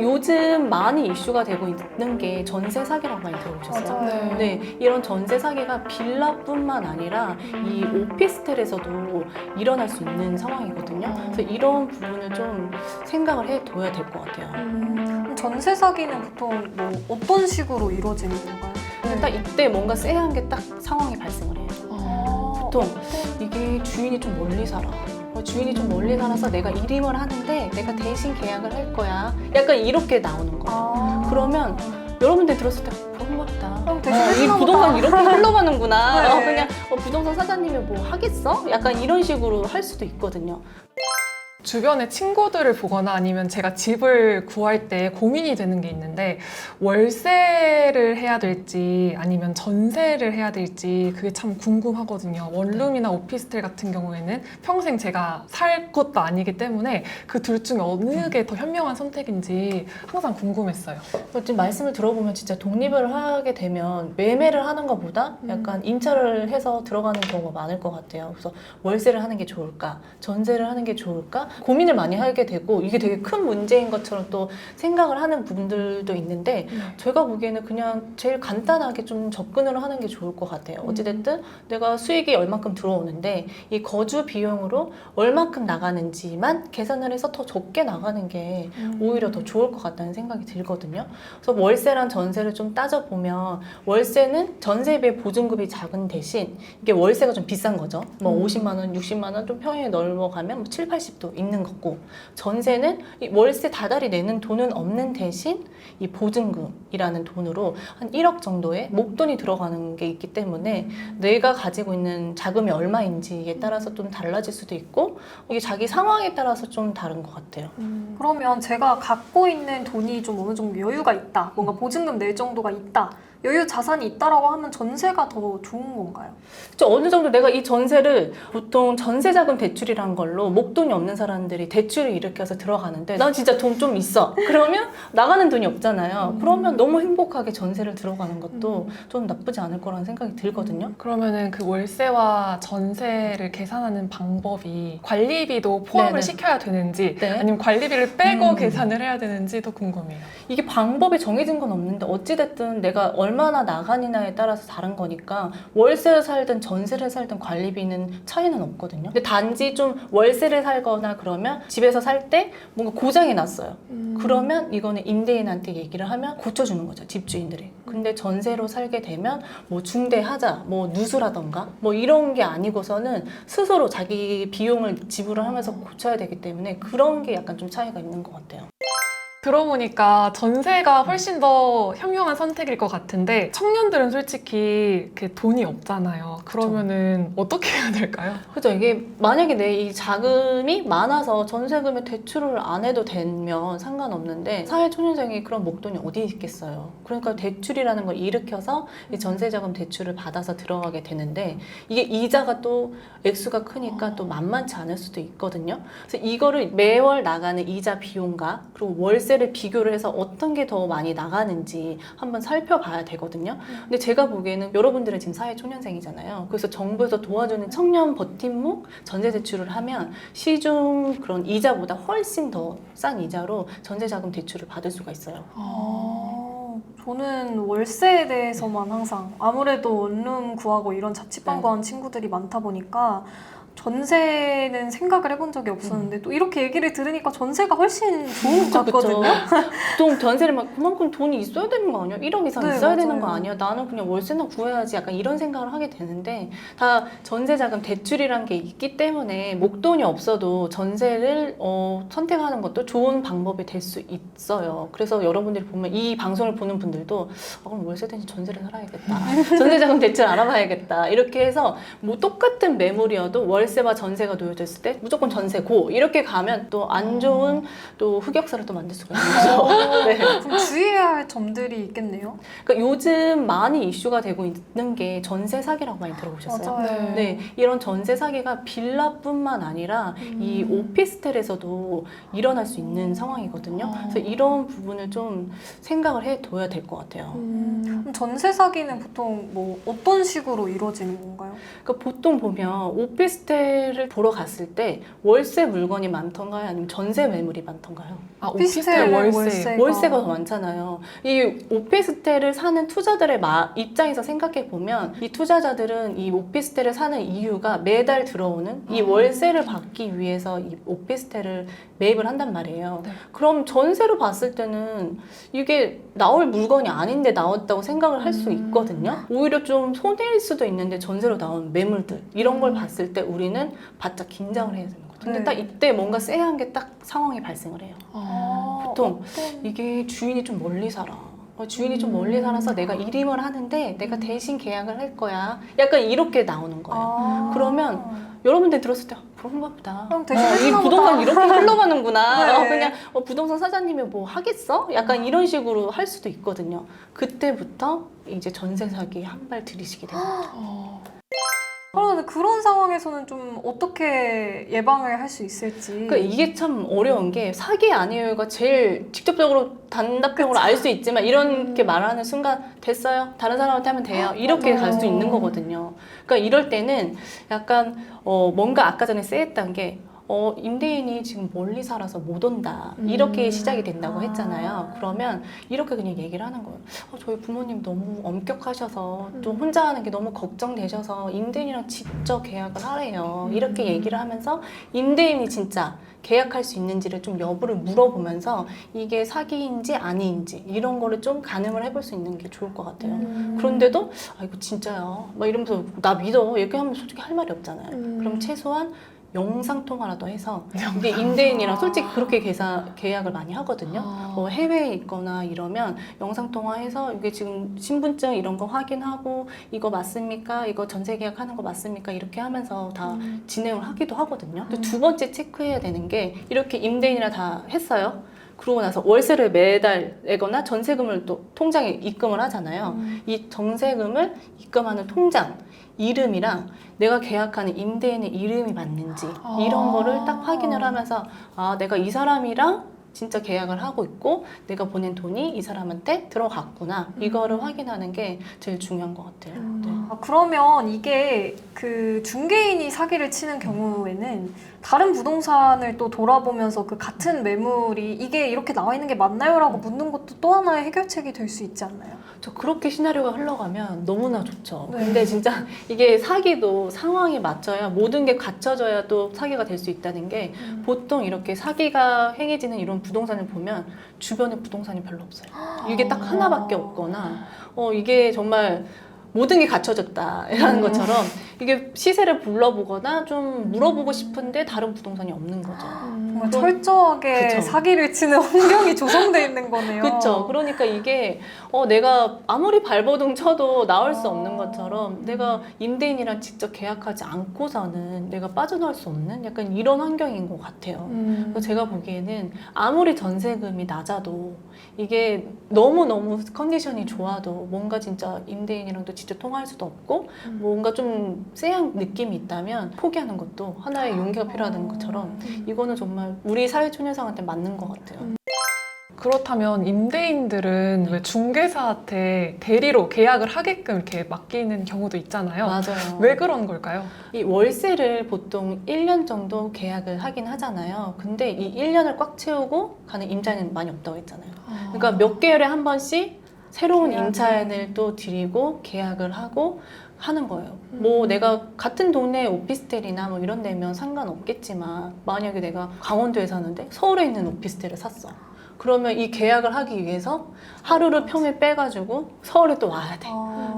그러니까 요즘 많이 이슈가 되고 있는 게 전세 사기라고 많이 들어보셨어요? 맞아요. 네, 이런 전세 사기가 빌라뿐만 아니라 이 오피스텔에서도 일어날 수 있는 상황이거든요. 그래서 이런 부분을 좀 생각을 해둬야 될 것 같아요. 그럼 전세 사기는 보통 뭐 어떤 식으로 이루어지는 건가요? 딱 이때 뭔가 쎄한 게 딱 상황이 발생을 해요. 보통 이게 주인이 좀 멀리 살아. 주인이 좀 멀리 살아서 내가 일임을 하는데 내가 대신 계약을 할 거야. 약간 이렇게 나오는 거예요. 그러면 여러분들 들었을 때 그런 것 같다. 이 부동산 이렇게 흘러가는구나. 네. 그냥 부동산 사장님이 뭐 하겠어? 약간 이런 식으로 할 수도 있거든요. 주변에 친구들을 보거나 아니면 제가 집을 구할 때 고민이 되는 게 있는데 월세를 해야 될지 아니면 전세를 해야 될지 그게 참 궁금하거든요. 원룸이나 오피스텔 같은 경우에는 평생 제가 살 것도 아니기 때문에 그 둘 중에 어느 게 더 현명한 선택인지 항상 궁금했어요. 지금 말씀을 들어보면 진짜 독립을 하게 되면 매매를 하는 것보다 약간 임차를 해서 들어가는 경우가 많을 것 같아요. 그래서 월세를 하는 게 좋을까? 전세를 하는 게 좋을까? 고민을 많이 하게 되고 이게 되게 큰 문제인 것처럼 또 생각을 하는 부분들도 있는데 제가 보기에는 그냥 제일 간단하게 좀 접근을 하는 게 좋을 것 같아요. 어찌됐든 내가 수익이 얼마큼 들어오는데 이 거주 비용으로 얼마큼 나가는지만 계산을 해서 더 적게 나가는 게 오히려 더 좋을 것 같다는 생각이 들거든요. 그래서 월세랑 전세를 좀 따져보면 월세는 전세에 비해 보증금이 작은 대신 이게 월세가 좀 비싼 거죠. 뭐 50만 원, 60만 원 좀 평형에 넘어가면 뭐 7, 80도 있는 거고 전세는 이 월세 다달이 내는 돈은 없는 대신 이 보증금이라는 돈으로 한 1억 정도의 목돈이 들어가는 게 있기 때문에 내가 가지고 있는 자금이 얼마인지에 따라서 좀 달라질 수도 있고 이게 자기 상황에 따라서 좀 다른 것 같아요. 그러면 제가 갖고 있는 돈이 좀 어느 정도 여유가 있다, 뭔가 보증금 낼 정도가 있다, 여유 자산이 있다라고 하면 전세가 더 좋은 건가요? 어느 정도 내가 이 전세를 보통 전세자금 대출이란 걸로 목돈이 없는 사람들이 대출을 일으켜서 들어가는데 난 진짜 돈 좀 있어. 그러면 나가는 돈이 없잖아요. 그러면 너무 행복하게 전세를 들어가는 것도 좀 나쁘지 않을 거라는 생각이 들거든요. 그러면은 그 월세와 전세를 계산하는 방법이 관리비도 포함을 네네. 시켜야 되는지 네. 아니면 관리비를 빼고 계산을 해야 되는지 더 궁금해요. 이게 방법이 정해진 건 없는데 어찌됐든 내가 얼마나 나가느냐에 따라서 다른 거니까 월세를 살든 전세를 살든 관리비는 차이는 없거든요. 근데 단지 좀 월세를 살거나 그러면 집에서 살 때 뭔가 고장이 났어요. 그러면 이거는 임대인한테 얘기를 하면 고쳐주는 거죠, 집주인들이. 근데 전세로 살게 되면 뭐 중대하자, 뭐 누수라던가 뭐 이런 게 아니고서는 스스로 자기 비용을 지불을 하면서 고쳐야 되기 때문에 그런 게 약간 좀 차이가 있는 것 같아요. 들어보니까 전세가 훨씬 더 현명한 선택일 것 같은데 청년들은 솔직히 그 돈이 없잖아요. 그러면은 어떻게 해야 될까요? 그죠. 이게 만약에 내 이 자금이 많아서 전세금에 대출을 안 해도 되면 상관없는데 사회초년생이 그런 목돈이 어디 있겠어요. 그러니까 대출이라는 걸 일으켜서 이 전세자금 대출을 받아서 들어가게 되는데 이게 이자가 또 액수가 크니까 또 만만치 않을 수도 있거든요. 그래서 이거를 매월 나가는 이자 비용과 그리고 월세를 비교를 해서 어떤 게 더 많이 나가는지 한번 살펴봐야 되거든요. 근데 제가 보기에는 여러분들은 지금 사회초년생이잖아요. 그래서 정부에서 도와주는 청년 버팀목 전세대출을 하면 시중 그런 이자보다 훨씬 더 싼 이자로 전세자금 대출을 받을 수가 있어요. 저는 월세에 대해서만 항상 아무래도 원룸 구하고 이런 자취방 구하는 친구들이 많다 보니까 전세는 생각을 해본 적이 없었는데 또 이렇게 얘기를 들으니까 전세가 훨씬 좋은 것 같거든요. 보통 전세를 막 그만큼 돈이 있어야 되는 거 아니야? 1억 이상 네, 있어야 맞아요. 되는 거 아니야? 나는 그냥 월세나 구해야지 약간 이런 생각을 하게 되는데 다 전세자금 대출이란 게 있기 때문에 목돈이 없어도 전세를 선택하는 것도 좋은 방법이 될 수 있어요. 그래서 여러분들이 보면 이 방송을 보는 분들도 그럼 월세 대신 전세를 살아야겠다. 전세자금 대출 알아봐야겠다. 이렇게 해서 뭐 똑같은 매물이어도 월세와 전세가 놓여져 있을 때 무조건 전세고 이렇게 가면 또 안 좋은 또 흑역사를 또 만들 수가 있는 거죠. 네. 그럼 주의해야 할 점들이 있겠네요. 그러니까 요즘 많이 이슈가 되고 있는 게 전세 사기라고 많이 들어보셨어요? 맞아요. 네, 이런 전세 사기가 빌라뿐만 아니라 이 오피스텔에서도 일어날 수 있는 상황이거든요. 그래서 이런 부분을 좀 생각을 해둬야 될 것 같아요. 그럼 전세 사기는 보통 뭐 어떤 식으로 이루어지는 건가요? 그러니까 보통 보면 오피스텔 오피스텔을 보러 갔을 때 월세 물건이 많던가요? 아니면 전세 매물이 많던가요? 아, 오피스텔 오피스텔 월세. 월세가 더 많잖아요. 이 오피스텔을 사는 투자들의 입장에서 생각해 보면 이 투자자들은 이 오피스텔을 사는 이유가 매달 들어오는 이 월세를 받기 위해서 이 오피스텔을 매입을 한단 말이에요. 네. 그럼 전세로 봤을 때는 이게 나올 물건이 아닌데 나왔다고 생각을 할 수 있거든요. 오히려 좀 손해일 수도 있는데 전세로 나온 매물들 이런 걸 봤을 때 우리는 바짝 긴장을 해야 되는 거죠. 근데 네. 딱 이때 뭔가 쎄한 게 딱 상황이 발생을 해요. 보통 이게 주인이 좀 멀리 살아. 주인이 좀 멀리 살아서 내가 일임을 하는데 내가 대신 계약을 할 거야. 약간 이렇게 나오는 거예요. 그러면 여러분들 들었을 때 그런가 보다. 그럼 대신 이 해주나 부동산 보다. 이렇게 흘러가는구나. 네. 그냥 부동산 사장님이 뭐 하겠어? 약간 이런 식으로 할 수도 있거든요. 그때부터 이제 전세 사기에 한 발 들이시게 됩니다. 그러면 그런 상황에서는 좀 어떻게 예방을 할 수 있을지. 그러니까 이게 참 어려운 게 사기 아니에요가 제일 직접적으로 단답형으로 알 수 있지만 이렇게 말하는 순간 됐어요. 다른 사람한테 하면 돼요. 이렇게 갈 수 있는 거거든요. 그러니까 이럴 때는 약간 뭔가 아까 전에 쎄했던 게 임대인이 지금 멀리 살아서 못 온다. 이렇게 시작이 된다고 했잖아요. 그러면 이렇게 그냥 얘기를 하는 거예요. 저희 부모님 너무 엄격하셔서 좀 혼자 하는 게 너무 걱정되셔서 임대인이랑 직접 계약을 하래요. 이렇게 얘기를 하면서 임대인이 진짜 계약할 수 있는지를 좀 여부를 물어보면서 이게 사기인지 아니인지 이런 거를 좀 가늠을 해볼 수 있는 게 좋을 것 같아요. 그런데도 이거 진짜야. 막 이러면서 나 믿어. 이렇게 하면 솔직히 할 말이 없잖아요. 그럼 최소한 영상통화라도 해서 이게 임대인이랑 솔직히 그렇게 계약을 많이 하거든요. 해외에 있거나 이러면 영상통화해서 이게 지금 신분증 이런 거 확인하고 이거 맞습니까? 이거 전세 계약하는 거 맞습니까? 이렇게 하면서 다 진행을 하기도 하거든요. 또 두 번째 체크해야 되는 게 이렇게 임대인이랑 다 했어요. 그러고 나서 월세를 매달 내거나 전세금을 또 통장에 입금을 하잖아요. 이 전세금을 입금하는 통장 이름이랑 내가 계약하는 임대인의 이름이 맞는지 이런 거를 딱 확인을 하면서 내가 이 사람이랑 진짜 계약을 하고 있고 내가 보낸 돈이 이 사람한테 들어갔구나 이거를 확인하는 게 제일 중요한 것 같아요. 네. 그러면 이게 그 중개인이 사기를 치는 경우에는 다른 부동산을 또 돌아보면서 그 같은 매물이 이게 이렇게 나와 있는 게 맞나요? 라고 묻는 것도 또 하나의 해결책이 될 수 있지 않나요? 저 그렇게 시나리오가 흘러가면 너무나 좋죠. 네. 근데 진짜 이게 사기도 상황에 맞춰야 모든 게 갖춰져야 또 사기가 될 수 있다는 게 보통 이렇게 사기가 행해지는 이런 부동산을 보면 주변에 부동산이 별로 없어요. 이게 딱 하나밖에 없거나 이게 정말 모든 게 갖춰졌다라는 것처럼 이게 시세를 불러보거나 좀 물어보고 싶은데 다른 부동산이 없는 거죠. 정말 철저하게 그쵸. 사기를 치는 환경이 조성돼 있는 거네요. 그렇죠. 그러니까 이게 내가 아무리 발버둥 쳐도 나올 수 없는 것처럼 내가 임대인이랑 직접 계약하지 않고서는 내가 빠져나올 수 없는 약간 이런 환경인 것 같아요. 그래서 제가 보기에는 아무리 전세금이 낮아도 이게 너무너무 컨디션이 좋아도 뭔가 진짜 임대인이랑도 직접 통화할 수도 없고 뭔가 좀 쎄한 느낌이 있다면 포기하는 것도 하나의 용기가 필요하다는 것처럼 이거는 정말 우리 사회초년생한테 맞는 것 같아요. 그렇다면 임대인들은 왜 중개사한테 대리로 계약을 하게끔 이렇게 맡기는 경우도 있잖아요. 맞아요. 왜 그런 걸까요? 이 월세를 보통 1년 정도 계약을 하긴 하잖아요. 근데 이 1년을 꽉 채우고 가는 임차인은 많이 없다고 했잖아요. 그러니까 몇 개월에 한 번씩 새로운 계약을. 임차인을 또 드리고 계약을 하고 하는 거예요. 뭐 내가 같은 동네 오피스텔이나 뭐 이런 데면 상관없겠지만 만약에 내가 강원도에 사는데 서울에 있는 오피스텔을 샀어. 그러면 이 계약을 하기 위해서 하루를 평일 빼가지고 서울에 또 와야 돼.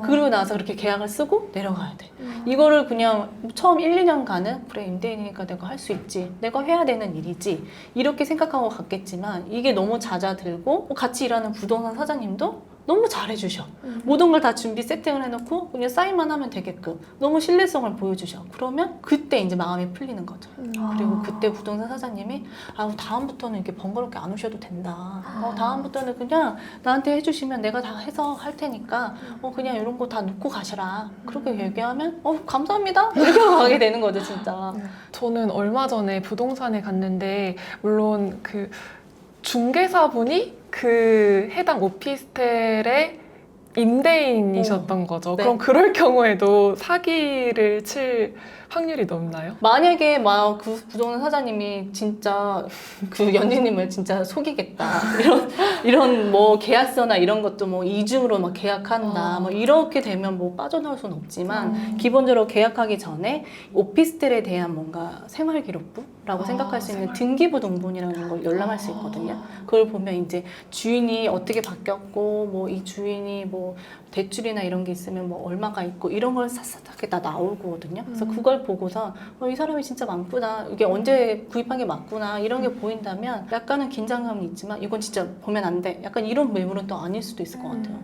그러고 나서 그렇게 계약을 쓰고 내려가야 돼. 이거를 그냥 처음 1, 2년간은 그래 임대인이니까 내가 할 수 있지. 내가 해야 되는 일이지. 이렇게 생각하고 갔겠지만 이게 너무 잦아들고 같이 일하는 부동산 사장님도 너무 잘해주셔. 모든 걸 다 준비 세팅을 해놓고 그냥 사인만 하면 되게끔 너무 신뢰성을 보여주셔. 그러면 그때 이제 마음이 풀리는 거죠. 그리고 그때 부동산 사장님이 다음부터는 이렇게 번거롭게 안 오셔도 된다. 다음부터는 그냥 나한테 해주시면 내가 다 해서 할 테니까 그냥 이런 거 다 놓고 가셔라. 그렇게 얘기하면 감사합니다. 이렇게 가게 되는 거죠 진짜. 저는 얼마 전에 부동산에 갔는데 물론 그 중개사분이 그 해당 오피스텔의 임대인이셨던 거죠. 네. 그럼 그럴 경우에도 사기를 칠 확률이 높나요? 만약에 막 그 부동산 사장님이 진짜 그 연지님을 진짜 속이겠다 이런 뭐 계약서나 이런 것도 뭐 이중으로 막 계약한다 뭐 이렇게 되면 뭐 빠져나올 수는 없지만 기본적으로 계약하기 전에 오피스텔에 대한 뭔가 생활기록부라고 생각할 수 있는 등기부등본이라는 걸 열람할 수 있거든요. 그걸 보면 이제 주인이 어떻게 바뀌었고 뭐 이 주인이 뭐 대출이나 이런 게 있으면 뭐 얼마가 있고 이런 걸 샅샅하게 다 나오거든요. 그래서 그걸 보고서 이 사람이 진짜 많구나, 이게 언제 구입한 게 맞구나 이런 게 보인다면 약간은 긴장감이 있지만 이건 진짜 보면 안 돼, 약간 이런 매물은 또 아닐 수도 있을 것 같아요.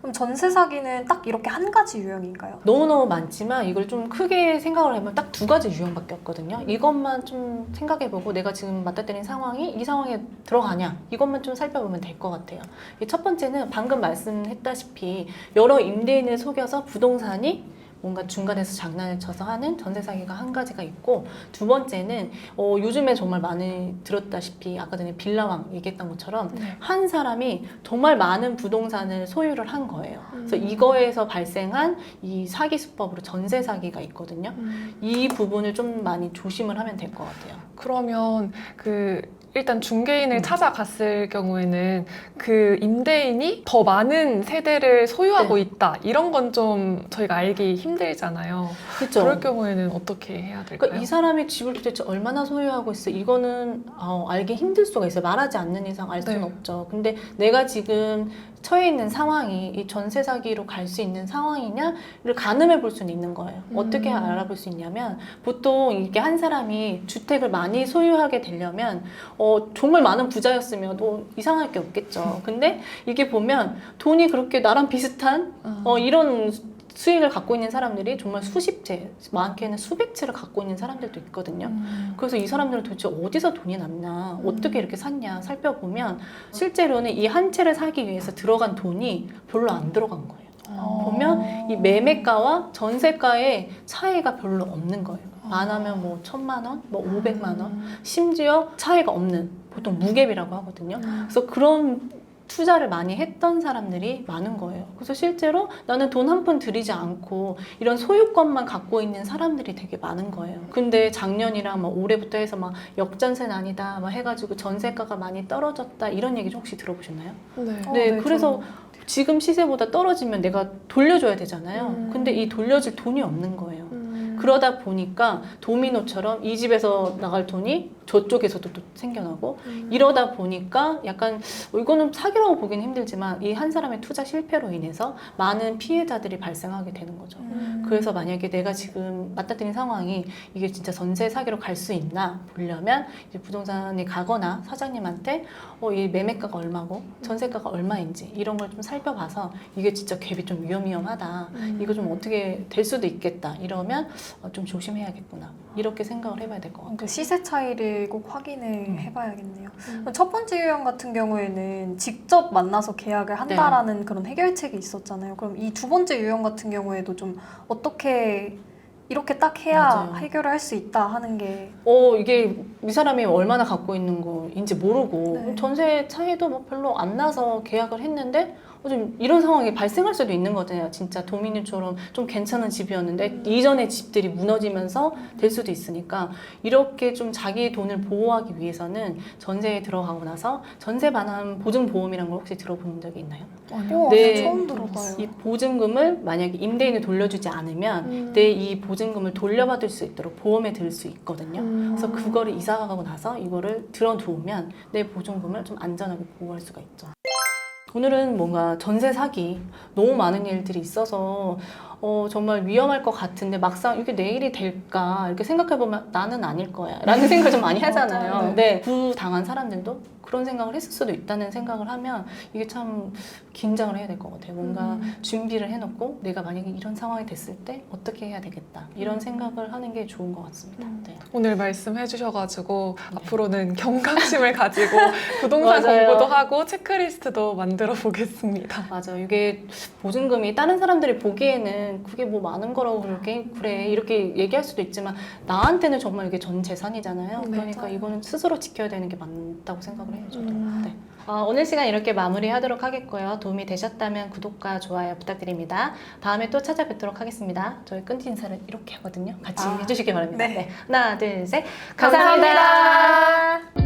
그럼 전세 사기는 딱 이렇게 한 가지 유형인가요? 너무너무 많지만 이걸 좀 크게 생각을 해보면 딱 두 가지 유형밖에 없거든요. 이것만 좀 생각해보고 내가 지금 맞닥뜨린 상황이 이 상황에 들어가냐, 이것만 좀 살펴보면 될 것 같아요. 첫 번째는 방금 말씀했다시피 여러 임대인을 속여서 부동산이 뭔가 중간에서 장난을 쳐서 하는 전세 사기가 한 가지가 있고, 두 번째는 요즘에 정말 많이 들었다시피 아까 전에 빌라왕 얘기했던 것처럼 한 사람이 정말 많은 부동산을 소유를 한 거예요. 그래서 이거에서 발생한 이 사기 수법으로 전세 사기가 있거든요. 이 부분을 좀 많이 조심을 하면 될 것 같아요. 그러면 일단 중개인을 찾아갔을 경우에는 그 임대인이 더 많은 세대를 소유하고 있다, 이런 건 좀 저희가 알기 힘들잖아요. 그렇죠. 그럴 경우에는 어떻게 해야 될까요? 그러니까 이 사람이 집을 도대체 얼마나 소유하고 있어, 이거는 알기 힘들 수가 있어요. 말하지 않는 이상 알 수는 네. 없죠. 근데 내가 지금 처해 있는 상황이 이 전세 사기로 갈 수 있는 상황이냐를 가늠해 볼 수는 있는 거예요. 어떻게 알아볼 수 있냐면, 보통 이렇게 한 사람이 주택을 많이 소유하게 되려면 정말 많은 부자였으면 이상할 게 없겠죠. 근데 이게 보면 돈이 그렇게 나랑 비슷한 이런 수익을 갖고 있는 사람들이 정말 수십 채, 많게는 수백 채를 갖고 있는 사람들도 있거든요. 그래서 이 사람들은 도대체 어디서 돈이 났나, 어떻게 이렇게 샀냐 살펴보면 실제로는 이 한 채를 사기 위해서 들어간 돈이 별로 안 들어간 거예요. 보면 이 매매가와 전세가의 차이가 별로 없는 거예요. 많으면 뭐 1,000만 원, 뭐 500만 원, 심지어 차이가 없는, 보통 무갭이라고 하거든요. 그래서 그런 투자를 많이 했던 사람들이 많은 거예요. 그래서 실제로 나는 돈 한 푼 들이지 않고 이런 소유권만 갖고 있는 사람들이 되게 많은 거예요. 근데 작년이랑 뭐 올해부터 해서 막 역전세는 아니다 막 해가지고 전세가가 많이 떨어졌다, 이런 얘기 좀 혹시 들어보셨나요? 네. 네, 그래서 지금 시세보다 떨어지면 내가 돌려줘야 되잖아요. 근데 이 돌려줄 돈이 없는 거예요. 그러다 보니까 도미노처럼 이 집에서 나갈 돈이 저쪽에서도 또 생겨나고, 이러다 보니까 약간 이거는 사기라고 보기는 힘들지만 이 한 사람의 투자 실패로 인해서 많은 피해자들이 발생하게 되는 거죠. 그래서 만약에 내가 지금 맞닥뜨린 상황이 이게 진짜 전세 사기로 갈 수 있나 보려면 이제 부동산에 가거나 사장님한테 이 매매가가 얼마고 전세가가 얼마인지 이런 걸 좀 살펴봐서 이게 진짜 갭이 좀 위험하다, 이거 좀 어떻게 될 수도 있겠다, 이러면 좀 조심해야겠구나, 이렇게 생각을 해봐야 될 것 같아요. 그 시세 차이를 꼭 확인을 해봐야겠네요. 첫 번째 유형 같은 경우에는 직접 만나서 계약을 한다라는 그런 해결책이 있었잖아요. 그럼 이 두 번째 유형 같은 경우에도 좀 어떻게 이렇게 딱 해야 맞아요. 해결을 할 수 있다 하는 게 이게 이 사람이 얼마나 갖고 있는 거인지 모르고 네. 전세 차이도 뭐 별로 안 나서 계약을 했는데 좀 이런 상황이 발생할 수도 있는 거잖아요. 진짜 도미니처럼 좀 괜찮은 집이었는데 이전의 집들이 무너지면서 될 수도 있으니까, 이렇게 좀 자기의 돈을 보호하기 위해서는 전세에 들어가고 나서 전세 반환 보증보험이라는 걸 혹시 들어본 적이 있나요? 네. 처음 들어봐요. 이 보증금을 만약에 임대인이 돌려주지 않으면 내 이 보증금을 돌려받을 수 있도록 보험에 들 수 있거든요. 그래서 그거를 이사 가고 나서 이거를 들어두면 내 보증금을 좀 안전하게 보호할 수가 있죠. 오늘은 뭔가 전세 사기 너무 많은 일들이 있어서 정말 위험할 것 같은데 막상 이게 내 일이 될까 이렇게 생각해보면 나는 아닐 거야 라는 생각을 좀 많이 하잖아요. 맞아요. 네. 구당한 사람들도 그런 생각을 했을 수도 있다는 생각을 하면 이게 참 긴장을 해야 될 것 같아요. 뭔가 준비를 해놓고 내가 만약에 이런 상황이 됐을 때 어떻게 해야 되겠다, 이런 생각을 하는 게 좋은 것 같습니다. 네. 오늘 말씀해 주셔가지고 앞으로는 경각심을 가지고 부동산 맞아요. 공부도 하고 체크리스트도 만들어 보겠습니다. 맞아요. 이게 보증금이 다른 사람들이 보기에는 보면은 그게 뭐 많은 거라고 그렇게 그래 이렇게 얘기할 수도 있지만 나한테는 정말 이게 전 재산이잖아요. 네, 그러니까 맞아요. 이거는 스스로 지켜야 되는 게 맞다고 생각을 해요. 저도. 네. 오늘 시간 이렇게 마무리하도록 하겠고요. 도움이 되셨다면 구독과 좋아요 부탁드립니다. 다음에 또 찾아뵙도록 하겠습니다. 저희 끈티 인사를 이렇게 하거든요. 같이 해주시기 바랍니다. 네. 네. 하나, 둘, 셋. 감사합니다. 감사합니다.